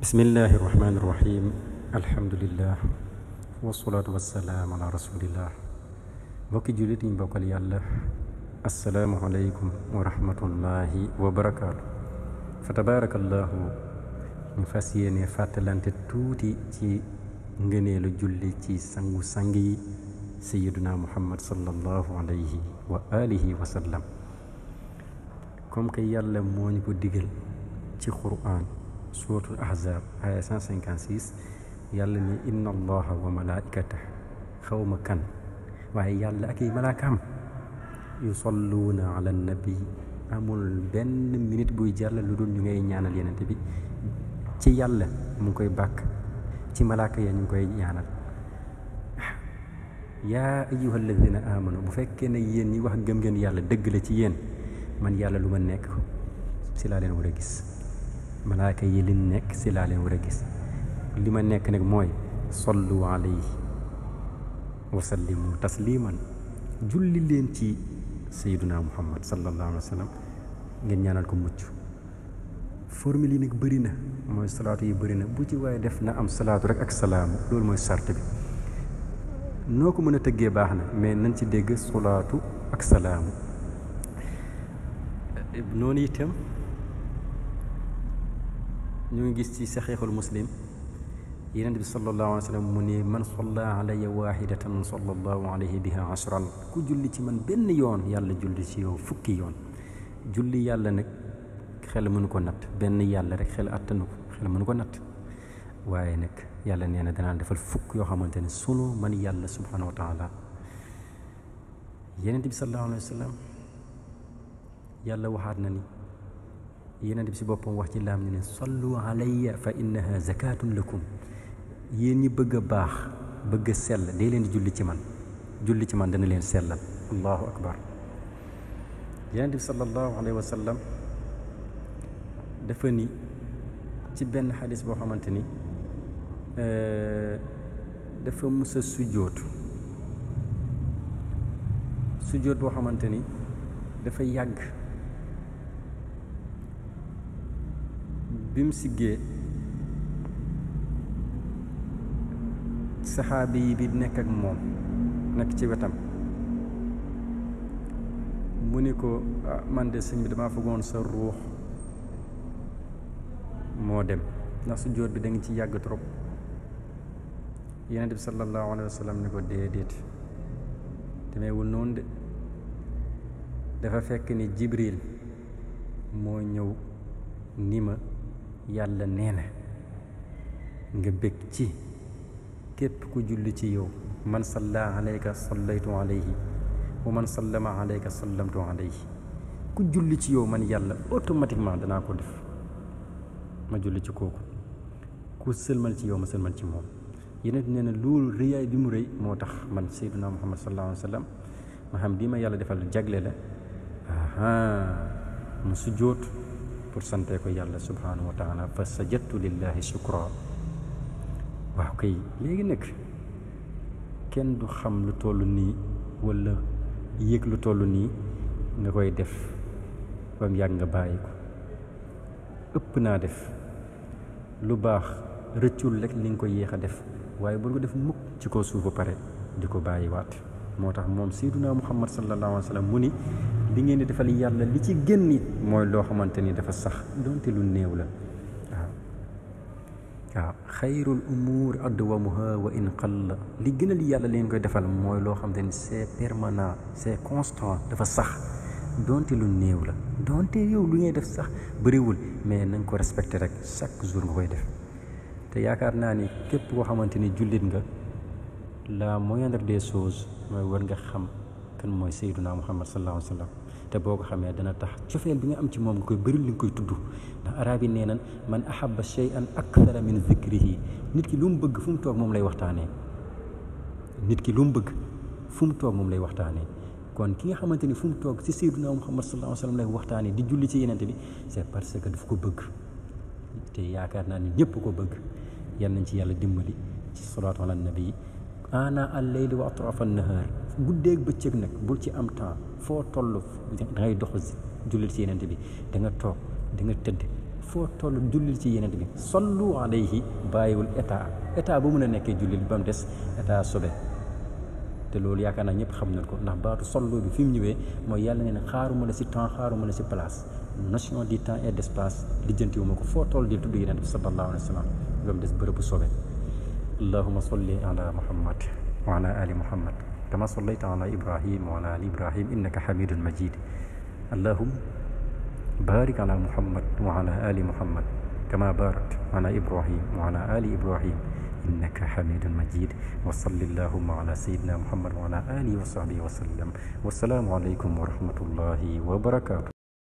bismillahi irrahmani irrahim alhamdulillah wasalaatu wassalaam ala rasulillah mbokki jullit yi mbokkal yàlla asalaamualeykum wa rahmatullahi wa barakaatu fa tabarakallahu ñu fas yéene fàttalante tuuti ci ngëneelu julli ci sangu-sang yi sayiduna muhammad sallallahu alayhi wa alihi wa sallam comme que yàlla moo ñu ko digal ci qur'an suuratul ahzab aya 156 yàlla ni inna allaha wa malaikata xawma kan waaye yàlla ak i malaakaam yusalluuna ala nabi amul benn minute buy jàll lu dul ñu ngay ñaanal yenente bi ci yàlla mu ngi koy bàkk ci malaaka ya ñu ngi koy ñaanal yaa ayyuha alladina amanu bu fekkee ne yéen ñi wax gëm ngeen yàlla dëgg la ci yéen man yàlla lu ma nekk si laa leen war a gis malaaka yi liñ nekk si laa leen war a gis li ma nekk nag mooy sallu alayhi wa sallimu tasliman julli leen ci sayyiduna muhammad sallallahu alayhi wa sallam ngeen ñaanal ko mucc formule yi nag bëri na mooy salaatu yi bëri na bu ci waaye def na am salaatu rek ak salaamu loolu mooy sart bi noo ko mën a tëggee baax na mais nañ ci dégg salaatu ak salaamu noonu itam ñu ngi gis ci saxiixul muslim yonent bi sallallahu alayhi wa sallam mu ne man salla alayya waahidatan sallallahu alayhi biha ashran ku julli ci man benn yoon yàlla julli ci yow fukki yoon julli yàlla nag xel mënu ko natt benn yàlla rek xel attanu ko xel mënu ko natt waaye nag yàlla nee na danaa defal fukk yoo xamante ne sunu man yàlla subhanahu wa taala yonent bi sallallahu alayhi wa sallam yàlla waxaat na ni yonent bi si boppam wax ci laam ni ne sallu alayya fa innaha zakatun lakum yéen ñi bëgg a baax bëgg a sell day leen di julli ci man dana leen sellal allahu akbar yonent bi sallallahu alayhi wa sallam dafa ni ci benn xadis boo xamante ni dafa musa sujjóot boo xamante ni dafa yàgg bi mu siggee saxaabi yi bi nekk ak moom nekk ci wetam mu ni ko man de sëñ bi damaa foogoon sa ruux moo dem ndax su jóot bi da nga ci yàgg trop yonent bi sallallahu alayhi wa sallam ni ko déedéet demeewul noonu de dafa fekk ni jibril moo ñëw ni ma yàlla nee na nga bég ci képp ku julli ci yow man salla alayka sallaytu alayhi wa man sallama alayka sallamtu alayhi ku julli ci yow man yàlla automatiquement danaa ko def ma julli ci kooku ku sëlmal ci yow ma sëlmal ci moom yeneen nee na loolu rëyaay bi mu rëy moo tax man sayyiduna muhammad sallallahu alayhi wa sallam ma xam bii ma yàlla defal jagle la mu sujjóot pour sante ko yàlla subhanahu wa taala fa sajadtu lillahi shukra waaw kay léegi nag kenn du xam lu toll nii wala yëg lu toll nii nga koy def ba mu yàgg nga bàyyi ko ëpp naa def lu baax rëccul rek li nga ko yéex a def waaye bul ko def mukk ci ko suuf ba pare di ko bàyyi waat moo tax moom sayyiduna muhammad sallallahu alayhi wa sallam mu ni li ngeen di defal yàlla li ci gën nit mooy loo xamante ni dafa sax donte lu néew la waaw xayrul umuur adwamuha wa in qalla li gënal yàlla leen koy defal mooy loo xamante ni c'est permanent c'est constant dafa sax donte lu néew la donte yow lu ngay def sax bëriwul mais nañ ko respecté rek chaque jour nga koy def te yaakaar naa ni képp koo xamante ni jullit nga la moindre des choses mooy war nga xam kan mooy sayyiduna muhammad sallallahu alayhi wa sallam te boo ko xamee dana tax cofeel bi nga am ci moom nga koy bëri li nga koy tudd ndax arab yi nee nan man ahabba shay'an akthara min zikrihi nit ki lu mu bëgg fu mu toog moom lay waxtaanee kon ki nga xamante ni fu mu toog ci sayyiduna muhammad sallallahu alayhi wa sallam lay waxtaanee di julli ci yenente bi c'est parce que daf ko bëgg te yaakaar naa ni ñëpp ko bëgg yal nañ ci yàlla dimbali ci salaatu ala nabi ana al-layli wa atrafa an-nahar guddeeg bëccëg nag bul ci am temps foo toll da ngay dox jullit ci yenente bi da nga toog da nga tëdd foo toll jullil ci yeneen bi sallu alayhi bàyyiwul état bu mën a nekkee jullil ba mu des état sobe te loolu yaakaar naa ñëpp xam nañ ko ndax baatu sallu bi fi mu ñëwee mooy yàlla nee na xaaruma la si temps xaaruma la si place notion du temps et d'espace lijjantiwuma ko foo toll di tudd yeneen bi sallallahu alayhi wa sallam ba mu des bërëbu sobe allahumma salli ala muhammad wa ala ali muhammad kama sallayta ala ibrahim wa ala ali ibrahim innaka hamidun majid allahumma barik ala muhammad wa ala ali muhammad kama barakta ala ibrahim wa ala ali ibrahim innaka hamidun majid wa salli allahumma ala sayyidina muhammad wa ala alihi wa sahbihi wa sallam wassalaamu alaykum wa rahmatullahi wa barakatuh